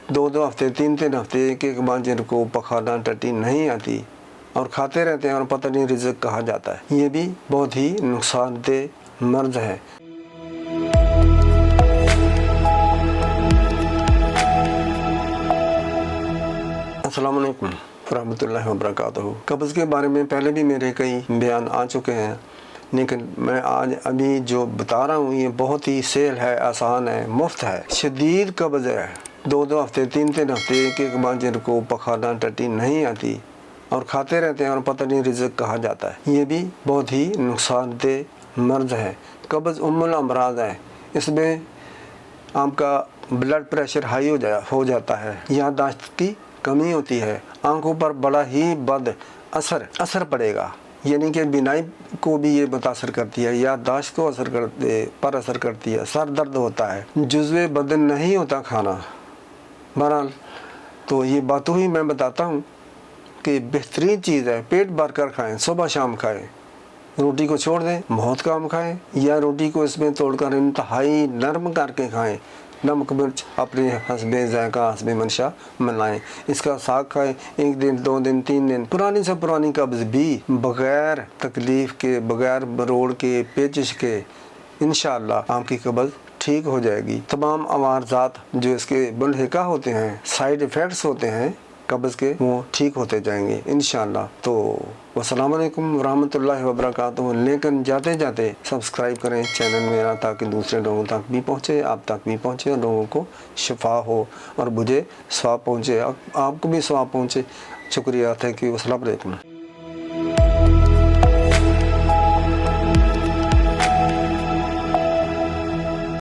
2 हफ्ते 3 हफ्ते एक बार जिनको पखाना टट्टी नहीं आती और खाते रहते हैं और पता नहीं रिज़्क कहाँ जाता है, ये भी बहुत ही नुकसानदेह मर्ज है। अस्सलाम वालेकुम रहमतुल्लाहि व बरकातहू। कब्ज़ के बारे में पहले भी मेरे कई बयान आ चुके हैं, लेकिन मैं आज अभी जो बता रहा हूँ ये बहुत ही सेल है, आसान है, मुफ्त है। शदीद कब्ज़ है, 2 हफ्ते 3 हफ्ते एक बार जिनको पखाना टट्टी नहीं आती और खाते रहते हैं और पता नहीं रिज़्क कहाँ जाता है, ये भी बहुत ही नुकसानदेह मर्ज है। कब्ज़ उम्मुल अमराज है, इसमें आपका ब्लड प्रेशर हाई हो जाता है, याददाश्त की कमी होती है, आंखों पर बड़ा ही बद असर पड़ेगा, यानी कि बीनाई को भी ये मुतासर करती है, याददाश्त को असर करती है, सर दर्द होता है, जुज़्वे बदन नहीं होता खाना। बहरहाल तो ये बातों ही मैं बताता हूँ कि बेहतरीन चीज़ है, पेट भर कर खाएँ, सुबह शाम खाएँ, रोटी को छोड़ दें, बहुत कम खाएँ, या रोटी को इसमें तोड़कर इंतहाई नरम करके खाएँ, नमक मिर्च अपने हस्बे ज़ायक़ा हस्बे मंशा मिलाएँ। इसका साग खाएँ, 1 दिन 2 दिन 3 दिन। पुरानी से पुरानी कब्ज़ भी बग़ैर तकलीफ़ के, बग़ैर बरोड़ के, पेचिश के इंशाअल्लाह आपकी कब्ज़ ठीक हो जाएगी। तमाम अवारज़ात जो इसके बुलहिका होते हैं, साइड इफ़ेक्ट्स होते हैं कब्ज़ के, वो ठीक होते जाएंगे इंशाअल्लाह। तो अस्सलाम वालेकुम रहमतुल्लाहि व बरकातहू। लेकिन जाते जाते सब्सक्राइब करें चैनल मेरा, ताकि दूसरे लोगों तक भी पहुँचे, आप तक भी पहुँचे और लोगों को शिफा हो और मुझे सवाब पहुँचे, आपको भी सवाब पहुँचे। शुक्रिया, थैंक यू, अस्सलाम वालेकुम।